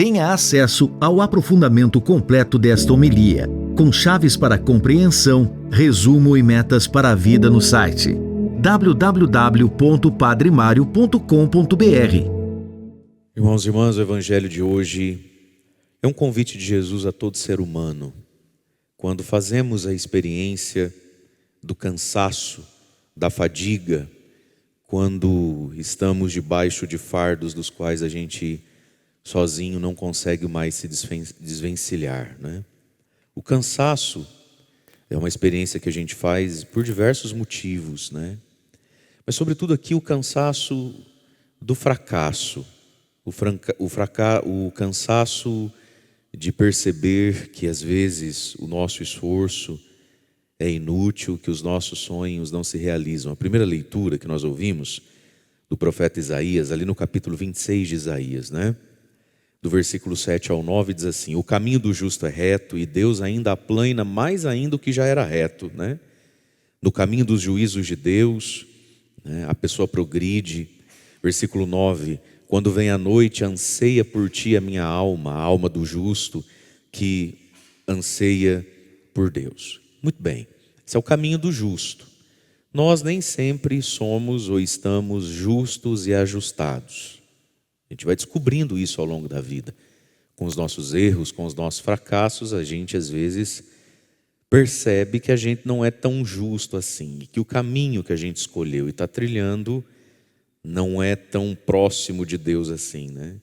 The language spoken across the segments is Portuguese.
Tenha acesso ao aprofundamento completo desta homilia, com chaves para compreensão, resumo e metas para a vida no site www.padremario.com.br. Irmãos e irmãs, o evangelho de hoje é um convite de Jesus a todo ser humano. Quando fazemos a experiência do cansaço, da fadiga, quando estamos debaixo de fardos dos quais a gente sozinho não consegue mais se desvencilhar, né? O cansaço é uma experiência que a gente faz por diversos motivos, né? Mas sobretudo aqui o cansaço do fracasso, o cansaço de perceber que às vezes o nosso esforço é inútil, que os nossos sonhos não se realizam. A primeira leitura que nós ouvimos do profeta Isaías, ali no capítulo 26 de Isaías, né? Do versículo 7 ao 9 diz assim: o caminho do justo é reto e Deus ainda aplana mais ainda o que já era reto, né? No caminho dos juízos de Deus, né, a pessoa progride. Versículo 9: quando vem a noite, anseia por ti a minha alma, a alma do justo que anseia por Deus. Muito bem, esse é o caminho do justo. Nós nem sempre somos ou estamos justos e ajustados. A gente vai descobrindo isso ao longo da vida. Com os nossos erros, com os nossos fracassos, a gente às vezes percebe que a gente não é tão justo assim, e que o caminho que a gente escolheu e está trilhando não é tão próximo de Deus assim, né?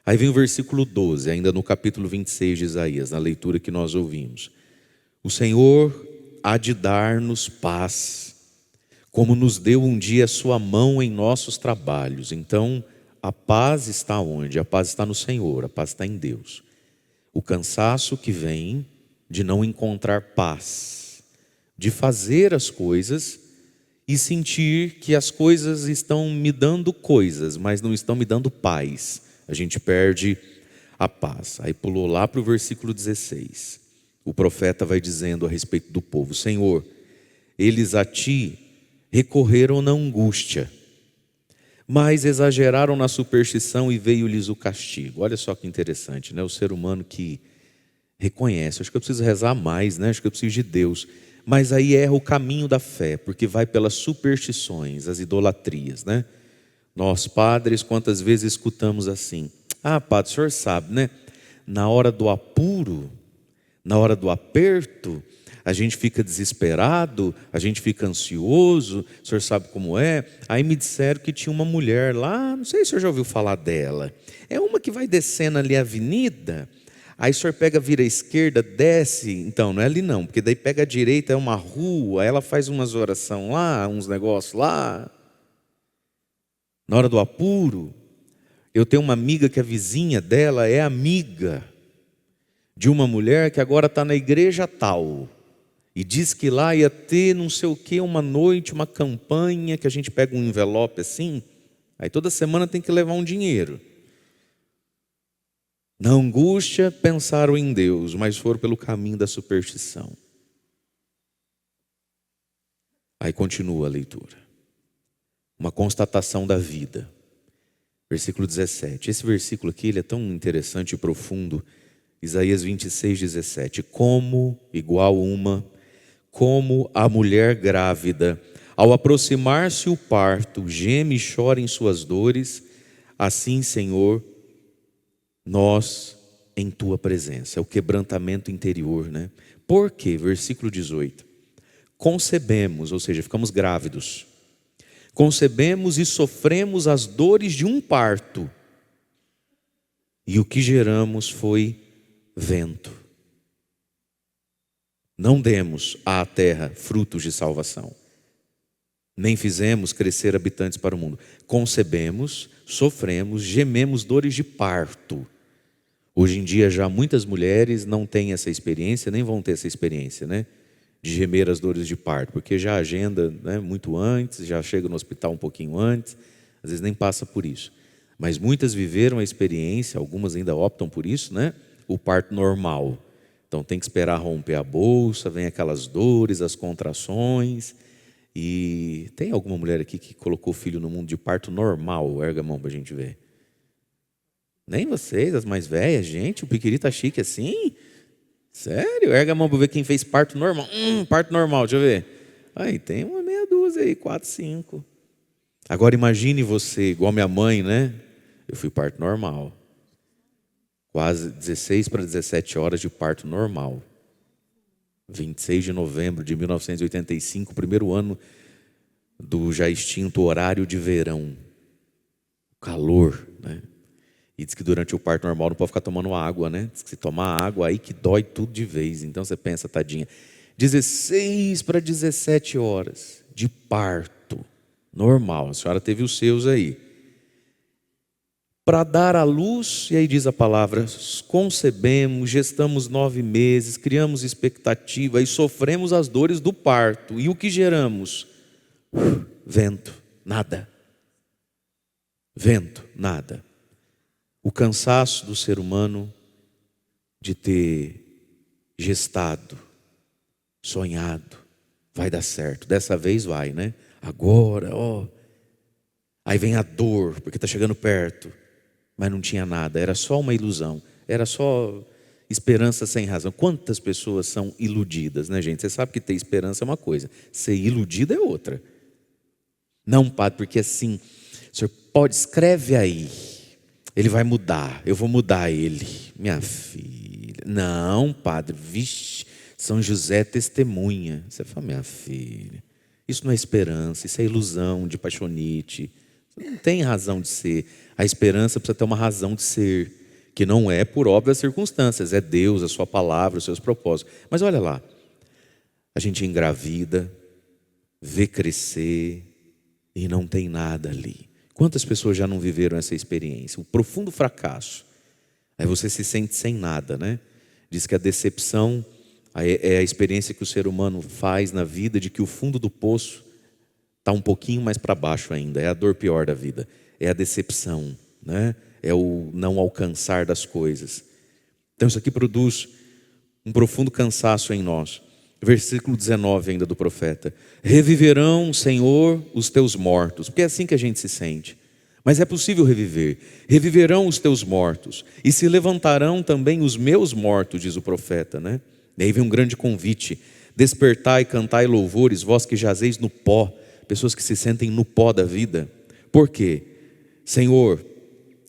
Aí vem o versículo 12, ainda no capítulo 26 de Isaías, na leitura que nós ouvimos. O Senhor há de dar-nos paz, como nos deu um dia a sua mão em nossos trabalhos. Então, a paz está onde? A paz está no Senhor, a paz está em Deus. O cansaço que vem de não encontrar paz, de fazer as coisas e sentir que as coisas estão me dando coisas, mas não estão me dando paz. A gente perde a paz. Aí pulou lá para o versículo 16. O profeta vai dizendo a respeito do povo: Senhor, eles a ti recorreram na angústia, mas exageraram na superstição e veio-lhes o castigo. Olha só que interessante, né? O ser humano que reconhece, acho que eu preciso rezar mais, né? Acho que eu preciso de Deus. Mas aí erra o caminho da fé, porque vai pelas superstições, as idolatrias, né? Nós padres, quantas vezes escutamos assim: ah, padre, o senhor sabe, né? Na hora do apuro, na hora do aperto, a gente fica desesperado, a gente fica ansioso, o senhor sabe como é? Aí me disseram que tinha uma mulher lá, não sei se o senhor já ouviu falar dela. É uma que vai descendo ali a avenida, aí o senhor pega, vira à esquerda, desce, então não é ali não, porque daí pega a direita, é uma rua, ela faz umas orações lá, uns negócios lá. Na hora do apuro, eu tenho uma amiga que a vizinha dela é amiga de uma mulher que agora está na igreja tal, e diz que lá ia ter não sei o que, uma noite, uma campanha, que a gente pega um envelope assim, aí toda semana tem que levar um dinheiro. Na angústia pensaram em Deus, mas foram pelo caminho da superstição. Aí continua a leitura. Uma constatação da vida. Versículo 17. Esse versículo aqui ele é tão interessante e profundo. Isaías 26, 17. Como a mulher grávida, ao aproximar-se o parto, geme e chora em suas dores, assim, Senhor, nós em tua presença. É o quebrantamento interior, né? Por quê? Versículo 18. Concebemos, ou seja, ficamos grávidos. Concebemos e sofremos as dores de um parto. E o que geramos foi vento. Não demos à terra frutos de salvação, nem fizemos crescer habitantes para o mundo. Concebemos, sofremos, gememos dores de parto. Hoje em dia já muitas mulheres não têm essa experiência, nem vão ter essa experiência, né? De gemer as dores de parto, porque já agenda, né, muito antes, já chega no hospital um pouquinho antes, às vezes nem passa por isso. Mas muitas viveram a experiência, algumas ainda optam por isso, né? O parto normal. Então tem que esperar romper a bolsa, vem aquelas dores, as contrações. E tem alguma mulher aqui que colocou o filho no mundo de parto normal? Erga a mão para a gente ver. Nem vocês, as mais velhas, gente, o Piquiri tá chique assim? Sério? Erga a mão para ver quem fez parto normal. Parto normal, deixa eu ver. Aí tem uma meia dúzia aí, 4, 5. Agora imagine você, igual minha mãe, né? Eu fui parto normal. Quase 16 para 17 horas de parto normal. 26 de novembro de 1985, primeiro ano do já extinto horário de verão. Calor, né? E diz que durante o parto normal não pode ficar tomando água, né? Diz que se tomar água aí que dói tudo de vez. Então você pensa, tadinha, 16 para 17 horas de parto normal. A senhora teve os seus aí. Para dar à luz, e aí diz a palavra, concebemos, gestamos 9 meses, criamos expectativa e sofremos as dores do parto. E o que geramos? Vento, nada. Vento, nada. O cansaço do ser humano de ter gestado, sonhado, vai dar certo. Dessa vez vai, né? Agora, ó. Aí vem a dor, porque está chegando perto. Mas não tinha nada, era só uma ilusão. Era só esperança sem razão. Quantas pessoas são iludidas, né, gente? Você sabe que ter esperança é uma coisa, ser iludida é outra. Não, padre, porque assim, o senhor pode, escreve aí. Ele vai mudar, eu vou mudar ele. Minha filha. Não, padre, vixe, São José é testemunha. Você fala, minha filha, isso não é esperança, isso é ilusão de paixonite. Não tem razão de ser. A esperança precisa ter uma razão de ser, que não é por óbvias circunstâncias, é Deus, a sua palavra, os seus propósitos. Mas olha lá, a gente engravida, vê crescer e não tem nada ali. Quantas pessoas já não viveram essa experiência? O profundo fracasso. Aí você se sente sem nada, né? Diz que a decepção é a experiência que o ser humano faz na vida, de que o fundo do poço está um pouquinho mais para baixo ainda. É a dor pior da vida. É a decepção, né? É o não alcançar das coisas. Então isso aqui produz um profundo cansaço em nós. Versículo 19 ainda do profeta. Reviverão, Senhor, os teus mortos. Porque é assim que a gente se sente. Mas é possível reviver. Reviverão os teus mortos. E se levantarão também os meus mortos, diz o profeta, né? E aí vem um grande convite. Despertai, cantai louvores, vós que jazeis no pó. Pessoas que se sentem no pó da vida. Por quê? Senhor,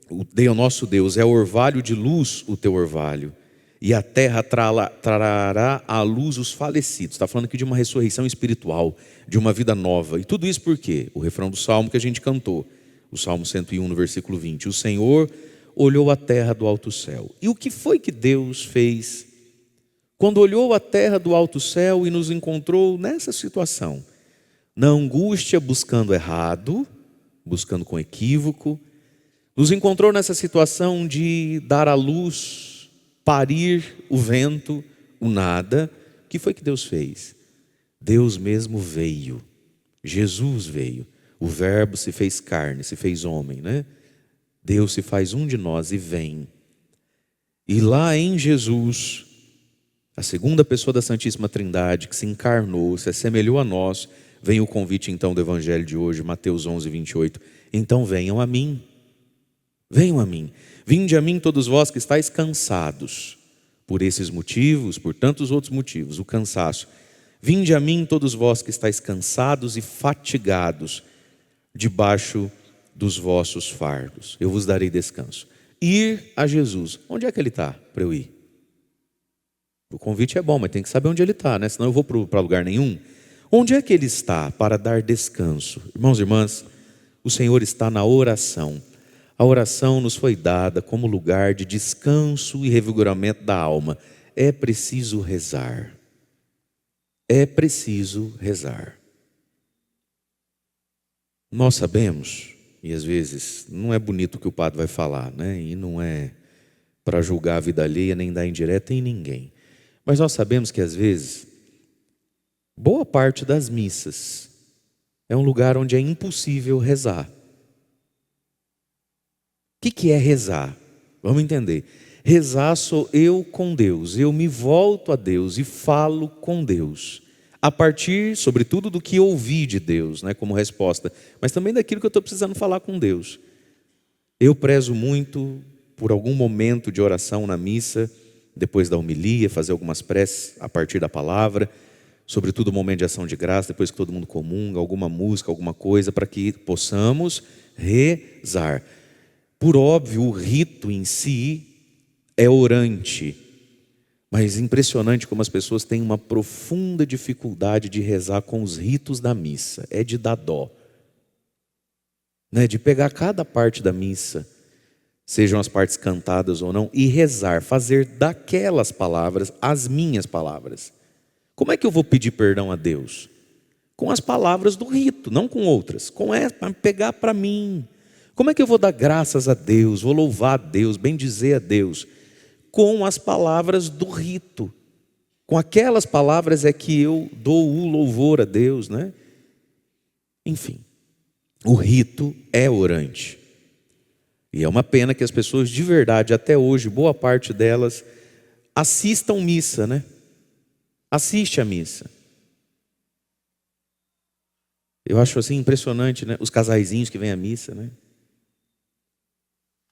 o nosso Deus, é orvalho de luz o teu orvalho. E a terra trará à luz os falecidos. Está falando aqui de uma ressurreição espiritual, de uma vida nova. E tudo isso por quê? O refrão do Salmo que a gente cantou. O Salmo 101, no versículo 20. O Senhor olhou a terra do alto céu. E o que foi que Deus fez quando olhou a terra do alto céu e nos encontrou nessa situação? Na angústia, buscando errado, buscando com equívoco, nos encontrou nessa situação de dar à luz, parir o vento, o nada. O que foi que Deus fez? Deus mesmo veio, Jesus veio, o verbo se fez carne, se fez homem, né? Deus se faz um de nós e vem. E lá em Jesus, a segunda pessoa da Santíssima Trindade, que se encarnou, se assemelhou a nós, vem o convite então do Evangelho de hoje, Mateus 11, 28. Então venham a mim, vinde a mim todos vós que estáis cansados, por esses motivos, por tantos outros motivos, o cansaço. Vinde a mim todos vós que estáis cansados e fatigados, debaixo dos vossos fardos, eu vos darei descanso. Ir a Jesus, onde é que Ele está para eu ir? O convite é bom, mas tem que saber onde Ele está, né? Senão eu vou para lugar nenhum. Onde é que Ele está para dar descanso? Irmãos e irmãs, o Senhor está na oração. A oração nos foi dada como lugar de descanso e revigoramento da alma. É preciso rezar. É preciso rezar. Nós sabemos, e às vezes não é bonito o que o padre vai falar, né? E não é para julgar a vida alheia, nem dar indireta em ninguém. Mas nós sabemos que às vezes, boa parte das missas é um lugar onde é impossível rezar. O que é rezar? Vamos entender. Rezar sou eu com Deus. Eu me volto a Deus e falo com Deus. A partir, sobretudo, do que ouvi de Deus, né, como resposta. Mas também daquilo que eu estou precisando falar com Deus. Eu prezo muito por algum momento de oração na missa, depois da homilia, fazer algumas preces a partir da palavra, sobretudo o momento de ação de graça, depois que todo mundo comunga, alguma música, alguma coisa, para que possamos rezar. Por óbvio, o rito em si é orante, mas impressionante como as pessoas têm uma profunda dificuldade de rezar com os ritos da missa. É de dar dó, né? De pegar cada parte da missa, sejam as partes cantadas ou não, e rezar, fazer daquelas palavras as minhas palavras. Como é que eu vou pedir perdão a Deus? Com as palavras do rito, não com outras. Com essa, para pegar para mim. Como é que eu vou dar graças a Deus, vou louvar a Deus, bendizer a Deus? Com as palavras do rito. Com aquelas palavras é que eu dou o louvor a Deus, né? Enfim, o rito é orante. E é uma pena que as pessoas de verdade, até hoje, boa parte delas, assistam missa, né? Assiste a missa. Eu acho assim impressionante, né? Os casaizinhos que vêm à missa, né?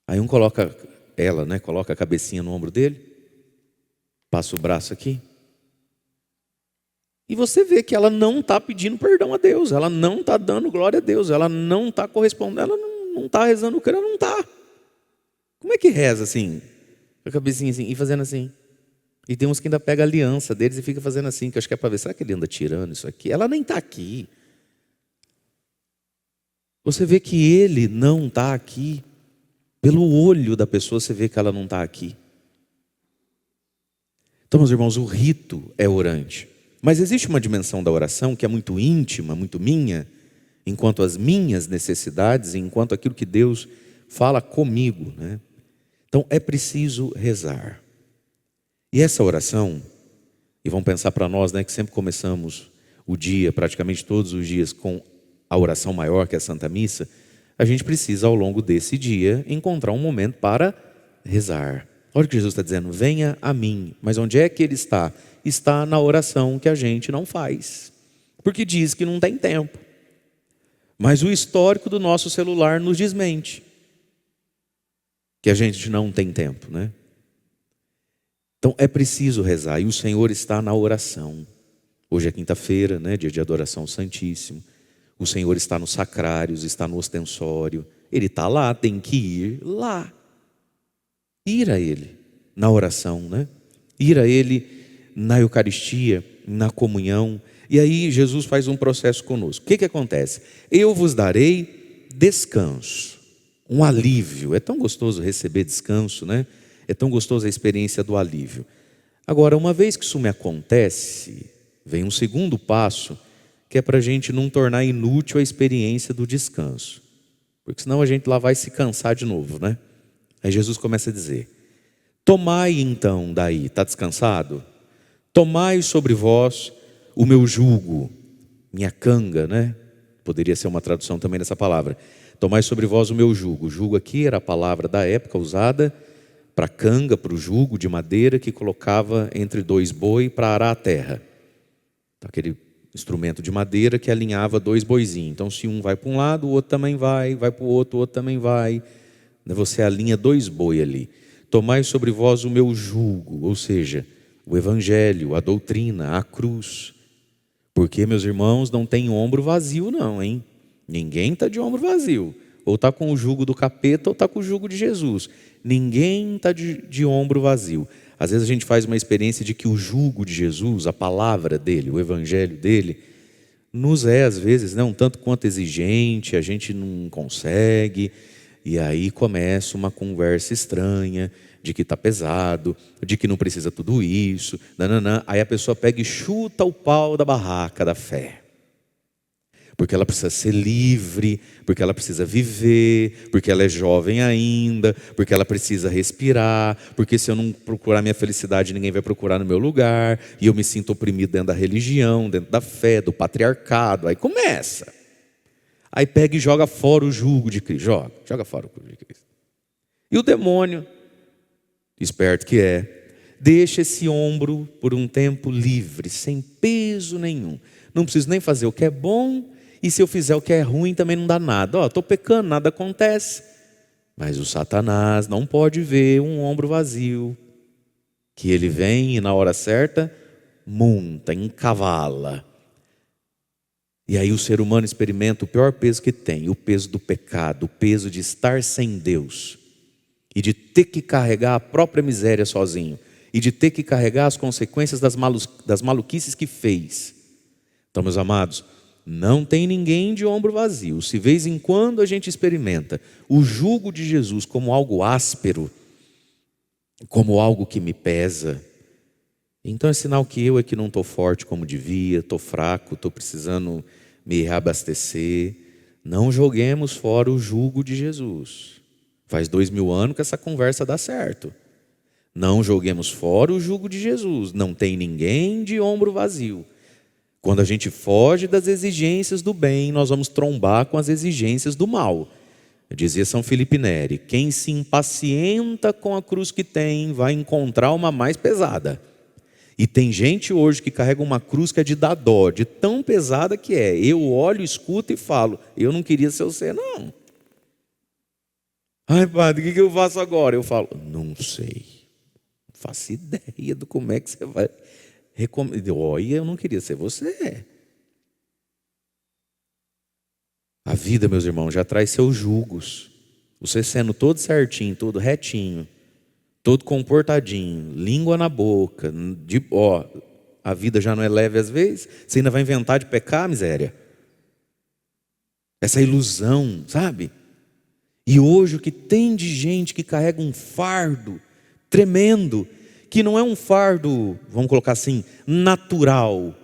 Aí um coloca ela, né? Coloca a cabecinha no ombro dele, passa o braço aqui. E você vê que ela não está pedindo perdão a Deus, ela não está dando glória a Deus, ela não está correspondendo, ela não está rezando o que ela não está. Como é que reza assim? Com a cabecinha assim e fazendo assim. E tem uns que ainda pega a aliança deles e fica fazendo assim, que eu acho que é para ver, será que ele anda tirando isso aqui? Ela nem está aqui. Você vê que ele não está aqui. Pelo olho da pessoa você vê que ela não está aqui. Então, meus irmãos, o rito é orante. Mas existe uma dimensão da oração que é muito íntima, muito minha, enquanto as minhas necessidades, enquanto aquilo que Deus fala comigo, né? Então é preciso rezar. E essa oração, e vamos pensar para nós, né, que sempre começamos o dia, praticamente todos os dias, com a oração maior, que é a Santa Missa, a gente precisa ao longo desse dia encontrar um momento para rezar. Olha o que Jesus está dizendo, venha a mim. Mas onde é que ele está? Está na oração que a gente não faz, porque diz que não tem tempo. Mas o histórico do nosso celular nos desmente que a gente não tem tempo, né? Então é preciso rezar, e o Senhor está na oração. Hoje é quinta-feira, né, dia de adoração santíssimo. O Senhor está nos sacrários, está no ostensório. Ele está lá, tem que ir lá. Ir a Ele na oração, né? Ir a Ele na Eucaristia, na comunhão. E aí Jesus faz um processo conosco. O que acontece? Eu vos darei descanso, um alívio. É tão gostoso receber descanso, né? É tão gostosa a experiência do alívio. Agora, uma vez que isso me acontece, vem um segundo passo, que é para a gente não tornar inútil a experiência do descanso. Porque senão a gente lá vai se cansar de novo, né? Aí Jesus começa a dizer, tomai então daí, está descansado? Tomai sobre vós o meu jugo, minha canga, né? Poderia ser uma tradução também dessa palavra. Tomai sobre vós o meu jugo. O jugo aqui era a palavra da época usada para canga, para o jugo de madeira que colocava entre dois bois para arar a terra. Então, aquele instrumento de madeira que alinhava dois boizinhos. Então, se um vai para um lado, o outro também vai para o outro também vai. Você alinha dois boi ali. Tomai sobre vós o meu jugo, ou seja, o evangelho, a doutrina, a cruz. Porque, meus irmãos, não tem ombro vazio não, hein? Ninguém está de ombro vazio. Ou está com o jugo do capeta ou está com o jugo de Jesus. Ninguém está de ombro vazio. Às vezes a gente faz uma experiência de que o jugo de Jesus, a palavra dele, o evangelho dele, nos é às vezes, né, um tanto quanto exigente, a gente não consegue. E aí começa uma conversa estranha, de que está pesado, de que não precisa tudo isso. Nananã. Aí a pessoa pega e chuta o pau da barraca da fé. Porque ela precisa ser livre, porque ela precisa viver, porque ela é jovem ainda, porque ela precisa respirar, porque se eu não procurar minha felicidade, ninguém vai procurar no meu lugar, e eu me sinto oprimido dentro da religião, dentro da fé, do patriarcado. Aí começa. Aí pega e joga fora o jugo de Cristo. Joga fora o jugo de Cristo. E o demônio, esperto que é, deixa esse ombro por um tempo livre, sem peso nenhum. Não preciso nem fazer o que é bom, e se eu fizer o que é ruim também não dá nada. Estou pecando, nada acontece. Mas o Satanás não pode ver um ombro vazio, que ele vem e na hora certa monta, encavala. E aí o ser humano experimenta o pior peso que tem, o peso do pecado, o peso de estar sem Deus e de ter que carregar a própria miséria sozinho e de ter que carregar as consequências das maluquices que fez. Então, meus amados, não tem ninguém de ombro vazio. Se de vez em quando a gente experimenta o jugo de Jesus como algo áspero, como algo que me pesa, então é sinal que eu é que não estou forte como devia, estou fraco, estou precisando me reabastecer. Não joguemos fora o jugo de Jesus. Faz 2000 anos que essa conversa dá certo. Não joguemos fora o jugo de Jesus. Não tem ninguém de ombro vazio. Quando a gente foge das exigências do bem, nós vamos trombar com as exigências do mal. Dizia São Felipe Neri: quem se impacienta com a cruz que tem, vai encontrar uma mais pesada. E tem gente hoje que carrega uma cruz que é de dar dó, de tão pesada que é. Eu olho, escuto e falo: eu não queria ser você, não. Ai, padre, o que eu faço agora? Eu falo: não sei. Não faço ideia do como é que você vai recomendar. Olha, eu não queria ser você. A vida, meus irmãos, já traz seus julgos. Você sendo todo certinho, todo retinho, todo comportadinho, língua na boca, a vida já não é leve às vezes, você ainda vai inventar de pecar, miséria. Essa ilusão, sabe? E hoje o que tem de gente que carrega um fardo tremendo, que não é um fardo, vamos colocar assim, natural.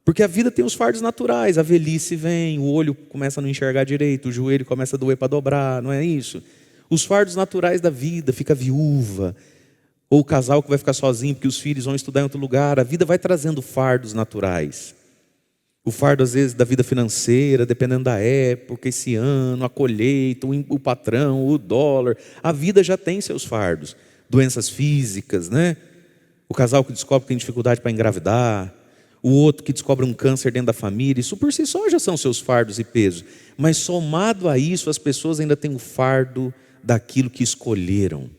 Porque a vida tem os fardos naturais, a velhice vem, o olho começa a não enxergar direito, o joelho começa a doer para dobrar, não é isso? Os fardos naturais da vida, fica viúva, ou o casal que vai ficar sozinho porque os filhos vão estudar em outro lugar. A vida vai trazendo fardos naturais. O fardo às vezes da vida financeira, dependendo da época, esse ano, a colheita, o patrão, o dólar. A vida já tem seus fardos. Doenças físicas, né? O casal que descobre que tem dificuldade para engravidar. O outro que descobre um câncer dentro da família. Isso por si só já são seus fardos e pesos. Mas somado a isso, as pessoas ainda têm o fardo daquilo que escolheram,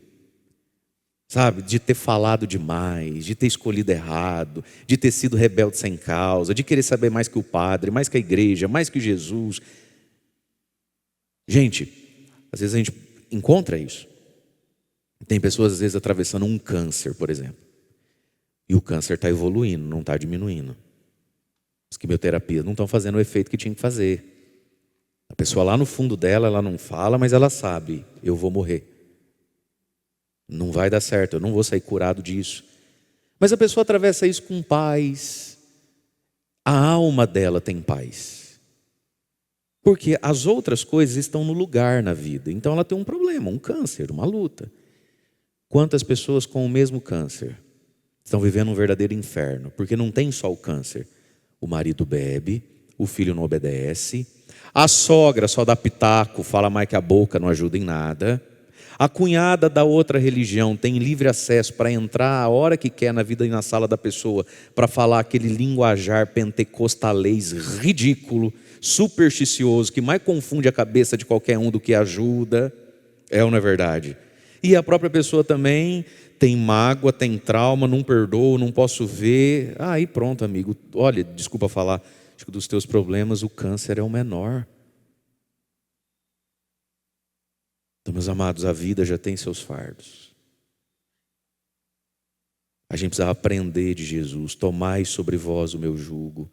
sabe? De ter falado demais, de ter escolhido errado, de ter sido rebelde sem causa, de querer saber mais que o padre, mais que a igreja, mais que Jesus. Gente, às vezes a gente encontra isso. Tem pessoas às vezes atravessando um câncer, por exemplo, e o câncer está evoluindo, não está diminuindo. As quimioterapias não estão fazendo o efeito que tinha que fazer. A pessoa lá no fundo dela, ela não fala, mas ela sabe: eu vou morrer. Não vai dar certo, eu não vou sair curado disso. Mas a pessoa atravessa isso com paz. A alma dela tem paz. Porque as outras coisas estão no lugar na vida. Então ela tem um problema, um câncer, uma luta. Quantas pessoas com o mesmo câncer estão vivendo um verdadeiro inferno? Porque não tem só o câncer. O marido bebe, o filho não obedece, a sogra só dá pitaco, fala mais que a boca, não ajuda em nada. A cunhada da outra religião tem livre acesso para entrar a hora que quer na vida e na sala da pessoa, para falar aquele linguajar pentecostalês ridículo, supersticioso, que mais confunde a cabeça de qualquer um do que ajuda. É ou não é verdade? E a própria pessoa também tem mágoa, tem trauma, não perdoa, não posso ver. Aí pronto, amigo. Olha, desculpa falar, acho que dos teus problemas o câncer é o menor. Então, meus amados, a vida já tem seus fardos. A gente precisa aprender de Jesus: tomai sobre vós o meu jugo.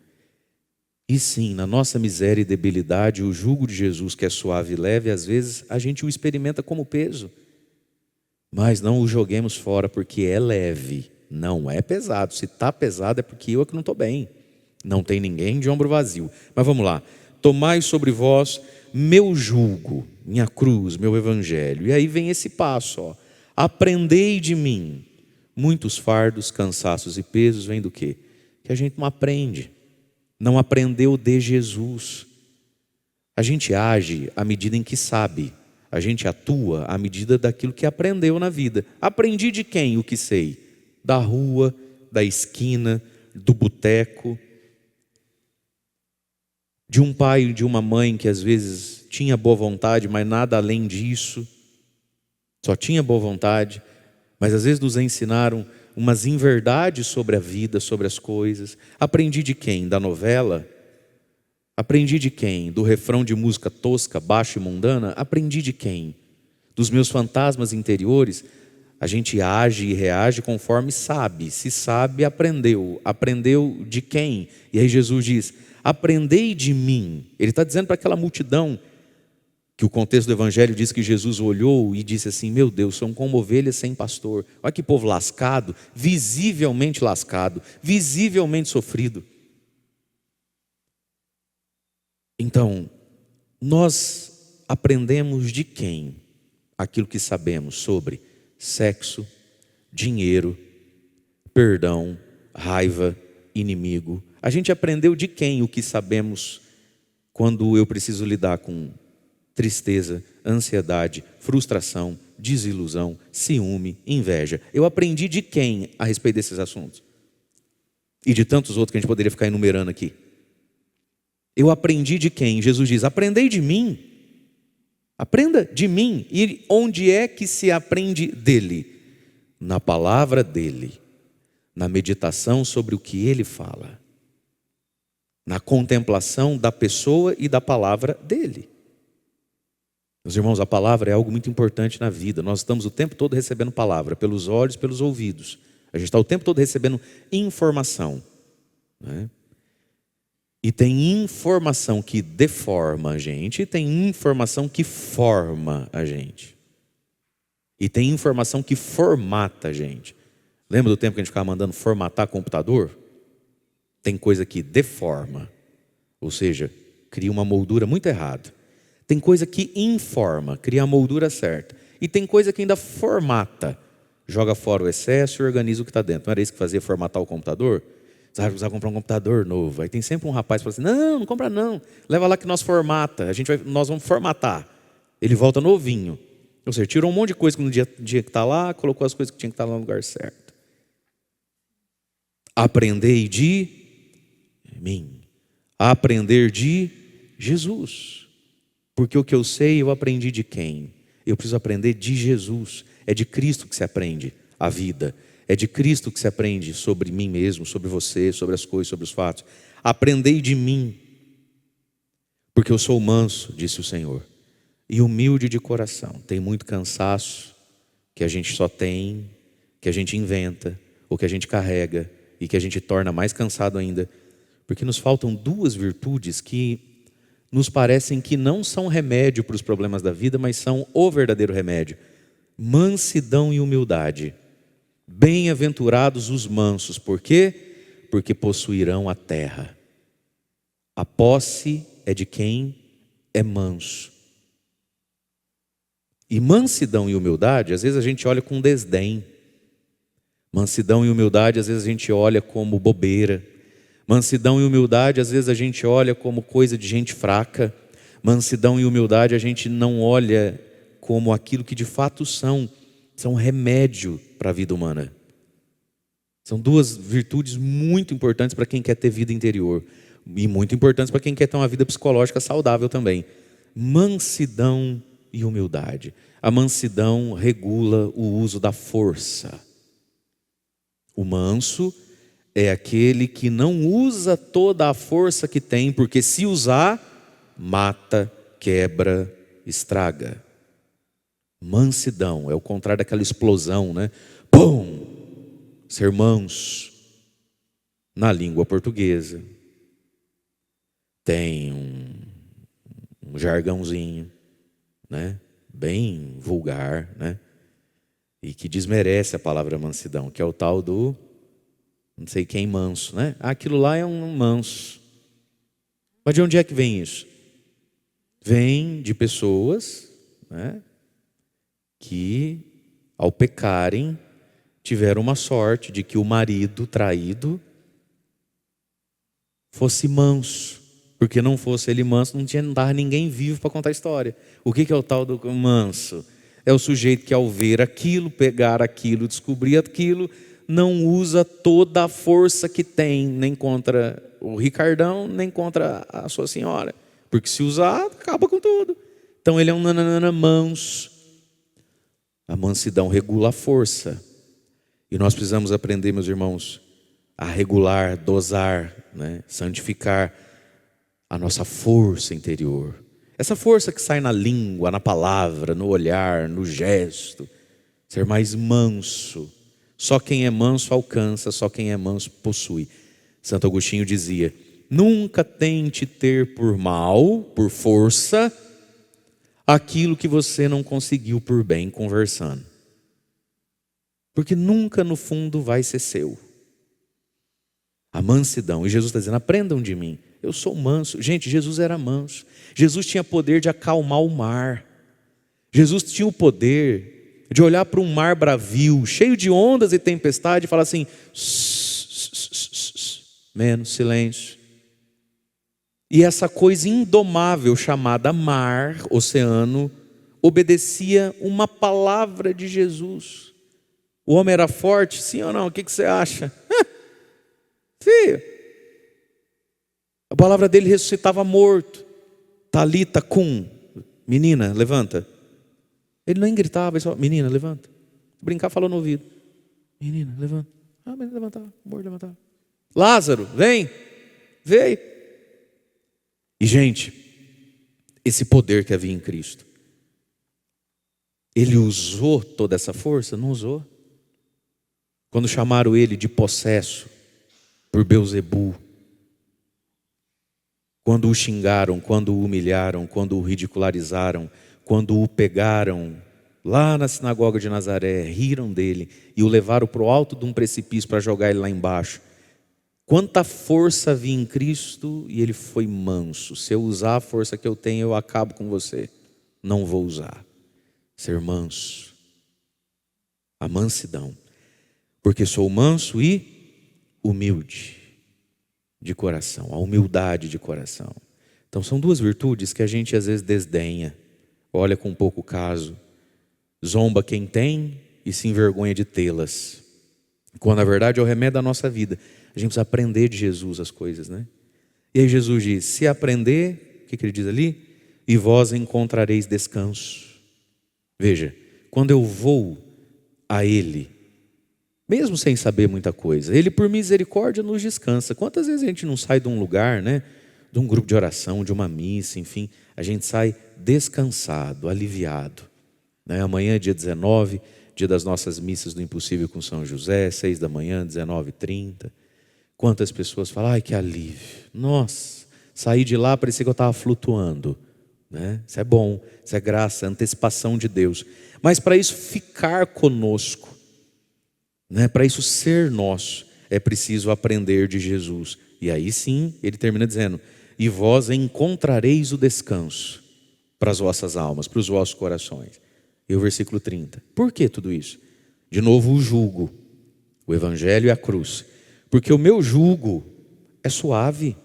E sim, na nossa miséria e debilidade, o jugo de Jesus, que é suave e leve, às vezes a gente o experimenta como peso. Mas não o joguemos fora, porque é leve, não é pesado. Se está pesado é porque eu é que não estou bem. Não tem ninguém de ombro vazio. Mas vamos lá: tomai sobre vós meu jugo, minha cruz, meu evangelho. E aí vem esse passo, ó: aprendei de mim. Muitos fardos, cansaços e pesos vêm do quê? Que a gente não aprende, não aprendeu de Jesus. A gente age à medida em que sabe. A gente atua à medida daquilo que aprendeu na vida. Aprendi de quem o que sei? Da rua, da esquina, do boteco, de um pai e de uma mãe que às vezes tinha boa vontade, mas nada além disso. só tinha boa vontade, mas às vezes nos ensinaram umas inverdades sobre a vida, sobre as coisas. Aprendi de quem? Da novela? Aprendi de quem? Do refrão de música tosca, baixa e mundana? Aprendi de quem? Dos meus fantasmas interiores? A gente age e reage conforme sabe. Se sabe, aprendeu. Aprendeu de quem? E aí Jesus diz: aprendei de mim. Ele está dizendo para aquela multidão, que o contexto do evangelho diz que Jesus olhou e disse assim: meu Deus, são como ovelhas sem pastor. Olha que povo lascado, visivelmente sofrido. Então, nós aprendemos de quem? Aquilo que sabemos sobre sexo, dinheiro, perdão, raiva, inimigo. A gente aprendeu de quem o que sabemos quando eu preciso lidar com tristeza, ansiedade, frustração, desilusão, ciúme, inveja. Eu aprendi de quem a respeito desses assuntos? E de tantos outros que a gente poderia ficar enumerando aqui. Eu aprendi de quem? Jesus diz: aprendei de mim. Aprenda de mim. E onde é que se aprende dele? Na palavra dele, na meditação sobre o que ele fala, na contemplação da pessoa e da palavra dele. Meus irmãos, a palavra é algo muito importante na vida. Nós estamos o tempo todo recebendo palavra, pelos olhos, pelos ouvidos. A gente está o tempo todo recebendo informação, né? E tem informação que deforma a gente, e tem informação que forma a gente. E tem informação que formata a gente. Lembra do tempo que a gente ficava mandando formatar computador? Tem coisa que deforma, ou seja, cria uma moldura muito errada. Tem coisa que informa, cria a moldura certa. E tem coisa que ainda formata, joga fora o excesso e organiza o que está dentro. Não era isso que fazia formatar o computador? Você vai comprar um computador novo. Aí tem sempre um rapaz que fala assim: não, não compra não. Leva lá que nós formata. Nós vamos formatar. Ele volta novinho. Ou seja, tirou um monte de coisa que no dia que está lá, colocou as coisas que tinha que estar lá no lugar certo. Aprendei de mim. Aprender de Jesus. Porque o que eu sei, eu aprendi de quem? Eu preciso aprender de Jesus. É de Cristo que se aprende a vida. É de Cristo que se aprende sobre mim mesmo, sobre você, sobre as coisas, sobre os fatos. Aprendei de mim, porque eu sou manso, disse o Senhor, e humilde de coração. Tem muito cansaço que a gente só tem, que a gente inventa, ou que a gente carrega, e que a gente torna mais cansado ainda, porque nos faltam duas virtudes que nos parecem que não são remédio para os problemas da vida, mas são o verdadeiro remédio: mansidão e humildade. Bem-aventurados os mansos. Por quê? Porque possuirão a terra. A posse é de quem é manso. E mansidão e humildade, às vezes a gente olha com desdém. Mansidão e humildade, às vezes a gente olha como bobeira. Mansidão e humildade, às vezes a gente olha como coisa de gente fraca. Mansidão e humildade, a gente não olha como aquilo que de fato são remédio para a vida humana. São duas virtudes muito importantes para quem quer ter vida interior e muito importantes para quem quer ter uma vida psicológica saudável também. Mansidão e humildade. A mansidão regula o uso da força. O manso é aquele que não usa toda a força que tem, porque se usar, mata, quebra, estraga. Mansidão é o contrário daquela explosão, né? Pum! Ser manso. Na língua portuguesa tem um jargãozinho, né? Bem vulgar, né? E que desmerece a palavra mansidão, que é o tal do não sei quem manso, né? Aquilo lá é um manso. Mas de onde é que vem isso? Vem de pessoas, né, que ao pecarem tiveram uma sorte de que o marido traído fosse manso, porque não fosse ele manso, não dava ninguém vivo para contar a história. O que é o tal do manso? É o sujeito que ao ver aquilo, pegar aquilo, descobrir aquilo, não usa toda a força que tem, nem contra o Ricardão, nem contra a sua senhora, porque se usar, acaba com tudo. Então ele é um nananana manso. A mansidão regula a força. E nós precisamos aprender, meus irmãos, a regular, dosar, né? Santificar a nossa força interior. Essa força que sai na língua, na palavra, no olhar, no gesto. Ser mais manso. Só quem é manso alcança, só quem é manso possui. Santo Agostinho dizia: nunca tente ter por mal, por força, aquilo que você não conseguiu por bem conversando. Porque nunca no fundo vai ser seu. A mansidão. E Jesus está dizendo: aprendam de mim, eu sou manso. Gente, Jesus era manso. Jesus tinha poder de acalmar o mar. Jesus tinha o poder de olhar para um mar bravio, cheio de ondas e tempestade, e falar assim: menos, silêncio. E essa coisa indomável chamada mar, oceano, obedecia uma palavra de Jesus. O homem era forte, sim ou não? O que você acha? Filho, a palavra dele ressuscitava morto. Talita cum, menina, levanta. Ele nem gritava, ele só: menina, levanta. Brincar, falou no ouvido: menina, levanta. Ah, menina, levantava, morto, levantava. Lázaro, vem. Veio. E gente, esse poder que havia em Cristo, ele usou toda essa força? Não usou. Quando chamaram ele de possesso por Belzebu, quando o xingaram, quando o humilharam, quando o ridicularizaram, quando o pegaram lá na sinagoga de Nazaré, riram dele e o levaram para o alto de um precipício para jogar ele lá embaixo. Quanta força havia em Cristo, e ele foi manso. Se eu usar a força que eu tenho, eu acabo com você. Não vou usar. Ser manso. A mansidão. Porque sou manso e humilde de coração. A humildade de coração. Então são duas virtudes que a gente às vezes desdenha. Olha com pouco caso. Zomba quem tem e se envergonha de tê-las. Quando na verdade é o remédio da nossa vida. A gente precisa aprender de Jesus as coisas, né? E aí Jesus diz: se aprender, o que ele diz ali? E vós encontrareis descanso. Veja, quando eu vou a Ele, mesmo sem saber muita coisa, Ele por misericórdia nos descansa. Quantas vezes a gente não sai de um lugar, né? De um grupo de oração, de uma missa, enfim, a gente sai descansado, aliviado, né? Amanhã é dia 19, dia das nossas missas do Impossível com São José, 6 da manhã, 19h30. Quantas pessoas falam: ai, que alívio, nossa, saí de lá, parecia que eu estava flutuando, né? Isso é bom, isso é graça, antecipação de Deus. Mas para isso ficar conosco, né? Para isso ser nosso, é preciso aprender de Jesus. E aí sim, ele termina dizendo: e vós encontrareis o descanso para as vossas almas, para os vossos corações. E o versículo 30. Por que tudo isso? De novo o jugo, o evangelho e a cruz. Porque o meu jugo é suave,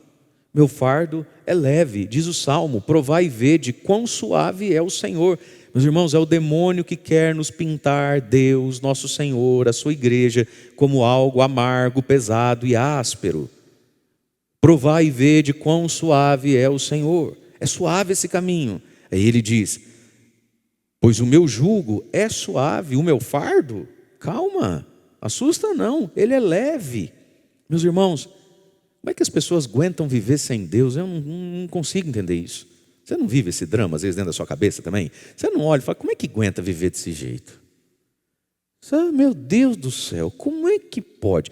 meu fardo é leve. Diz o Salmo: provai e vede quão suave é o Senhor. Meus irmãos, é o demônio que quer nos pintar Deus, nosso Senhor, a sua igreja, como algo amargo, pesado e áspero. Provai e vede quão suave é o Senhor. É suave esse caminho. Aí ele diz: pois o meu jugo é suave, o meu fardo, calma, assusta não, ele é leve. Meus irmãos, como é que as pessoas aguentam viver sem Deus? Eu não consigo entender isso. Você não vive esse drama, às vezes, dentro da sua cabeça também? Você não olha e fala: como é que aguenta viver desse jeito? Meu Deus do céu, como é que pode?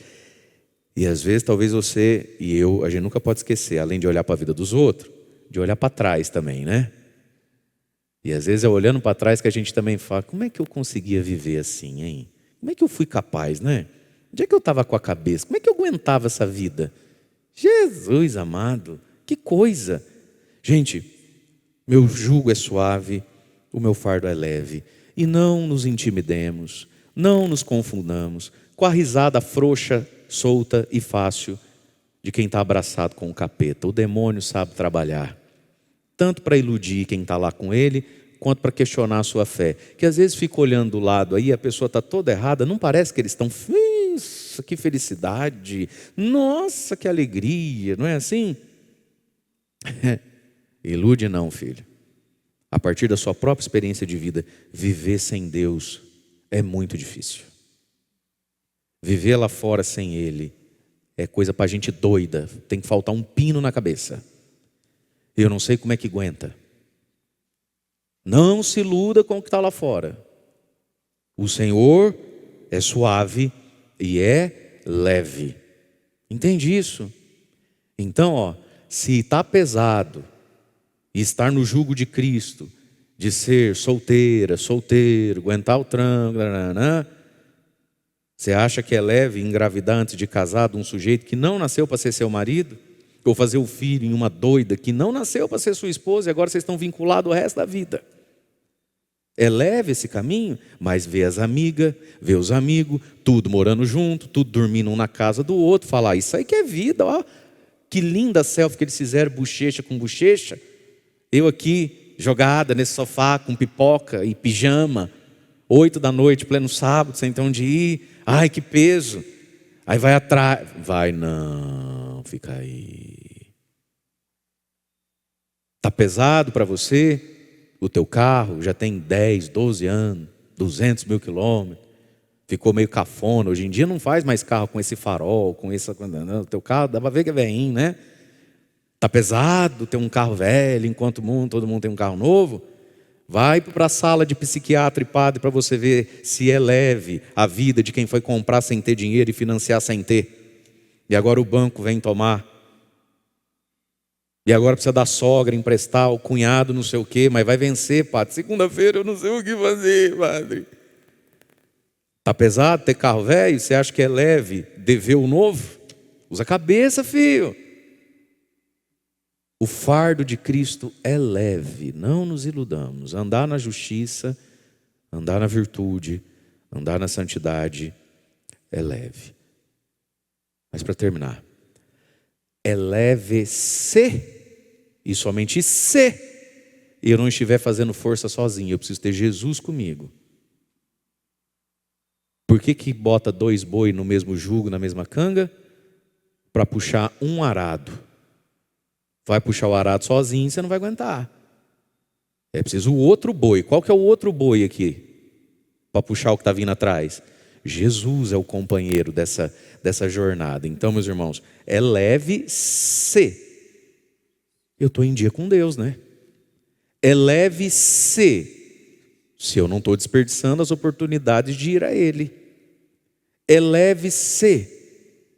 E às vezes, talvez você e eu, a gente nunca pode esquecer, além de olhar para a vida dos outros, de olhar para trás também, né? E às vezes é olhando para trás que a gente também fala: como é que eu conseguia viver assim, hein? Como é que eu fui capaz, né? Onde é que eu estava com a cabeça? Como é que eu aguentava essa vida? Jesus amado, que coisa! Gente, meu jugo é suave, o meu fardo é leve. E não nos intimidemos, não nos confundamos com a risada frouxa, solta e fácil de quem está abraçado com o capeta. O demônio sabe trabalhar, tanto para iludir quem está lá com ele, quanto para questionar a sua fé. Que às vezes fica olhando do lado aí, a pessoa está toda errada, não parece que eles estão: nossa, que felicidade, nossa, que alegria, não é assim? Ilude não, filho. A partir da sua própria experiência de vida, viver sem Deus é muito difícil. Viver lá fora sem Ele é coisa para gente doida. Tem que faltar um pino na cabeça. Eu não sei como é que aguenta. Não se iluda com o que está lá fora. O Senhor é suave e é leve. Entende isso? Então, se está pesado e estar no jugo de Cristo, de ser solteira, solteiro, aguentar o tranco, você acha que é leve engravidar antes de casar de um sujeito que não nasceu para ser seu marido? Ou fazer o filho em uma doida que não nasceu para ser sua esposa e agora vocês estão vinculados o resto da vida? É leve esse caminho, mas vê as amigas, vê os amigos, tudo morando junto, tudo dormindo um na casa do outro, falar, isso aí que é vida, ó. Que linda selfie que eles fizeram, bochecha com bochecha. Eu aqui, jogada nesse sofá com pipoca e pijama, 8 da noite, pleno sábado, sem ter onde ir. Ai, que peso. Aí vai atrás. Vai não, fica aí. Está pesado para você? O teu carro já tem 10, 12 anos, 200 mil quilômetros. Ficou meio cafona. Hoje em dia não faz mais carro com esse farol, com essa... Não, o teu carro dá para ver que é velhinho, né? Está pesado ter um carro velho, enquanto todo mundo tem um carro novo. Vai para a sala de psiquiatra e padre para você ver se é leve a vida de quem foi comprar sem ter dinheiro e financiar sem ter. E agora o banco vem tomar. E agora precisa da sogra emprestar, o cunhado não sei o quê, mas vai vencer, padre. Segunda-feira eu não sei o que fazer, padre. Está pesado ter carro velho? Você acha que é leve dever o novo? Usa a cabeça, filho. O fardo de Cristo é leve, não nos iludamos. Andar na justiça, andar na virtude, andar na santidade é leve. Mas para terminar, é leve se, e somente se, eu não estiver fazendo força sozinho. Eu preciso ter Jesus comigo. Por que bota 2 boi no mesmo jugo, na mesma canga? Para puxar um arado. Vai puxar o arado sozinho, você não vai aguentar. É preciso o outro boi. Qual que é o outro boi aqui? Para puxar o que está vindo atrás? Jesus é o companheiro dessa jornada. Então, meus irmãos, é leve se eu estou em dia com Deus, né? É leve se eu não estou desperdiçando as oportunidades de ir a Ele. É leve se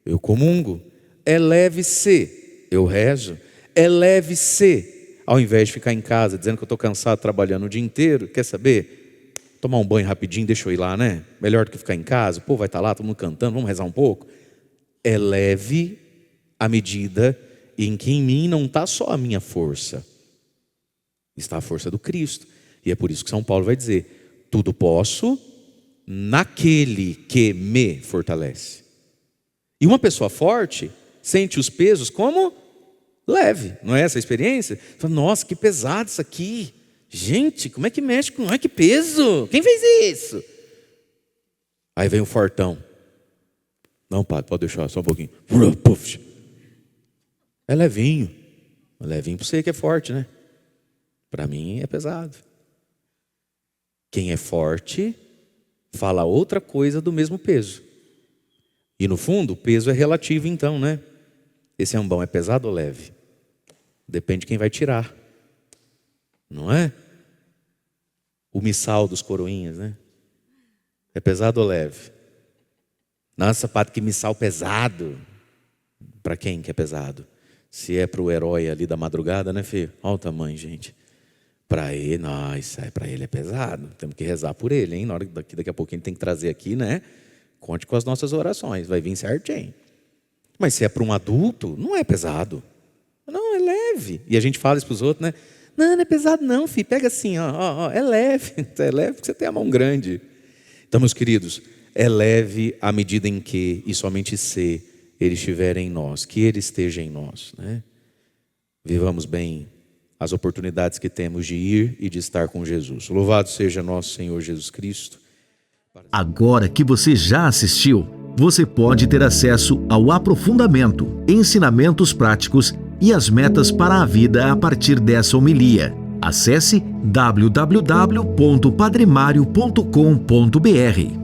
eu comungo. É leve se eu rezo. É leve se, ao invés de ficar em casa dizendo que eu estou cansado trabalhando o dia inteiro, quer saber? Tomar um banho rapidinho, deixa eu ir lá, né? Melhor do que ficar em casa, o povo vai estar lá, todo mundo cantando, vamos rezar um pouco. É leve à medida em que em mim não está só a minha força, está a força do Cristo. E é por isso que São Paulo vai dizer, tudo posso naquele que me fortalece. E uma pessoa forte sente os pesos como leve, não é essa a experiência? Fala, nossa, que pesado isso aqui. Gente, como é que mexe com... Ai, que peso! Quem fez isso? Aí vem o fortão. Não, padre, pode deixar só um pouquinho. É levinho. É levinho para você que é forte, né? Para mim é pesado. Quem é forte fala outra coisa do mesmo peso. E no fundo, o peso é relativo então, né? Esse ambão é pesado ou leve? Depende de quem vai tirar. Não é? O missal dos coroinhas, né? É pesado ou leve? Nossa, padre, que missal pesado. Para quem que é pesado? Se é para o herói ali da madrugada, né, filho? Olha o tamanho, gente. Para ele, nossa, para ele é pesado. Temos que rezar por ele, hein? Na hora daqui a pouquinho tem que trazer aqui, né? Conte com as nossas orações, vai vir certinho. Mas se é para um adulto, não é pesado. Não, é leve. E a gente fala isso para os outros, né? Não, não é pesado não, filho. Pega assim, ó, é leve. É leve porque você tem a mão grande. Então, meus queridos, é leve à medida em que, e somente se Ele estiver em nós, que Ele esteja em nós, né? Vivamos bem as oportunidades que temos de ir e de estar com Jesus. Louvado seja nosso Senhor Jesus Cristo. Agora que você já assistiu, você pode ter acesso ao aprofundamento, ensinamentos práticos e as metas para a vida a partir dessa homilia. Acesse www.padremario.com.br.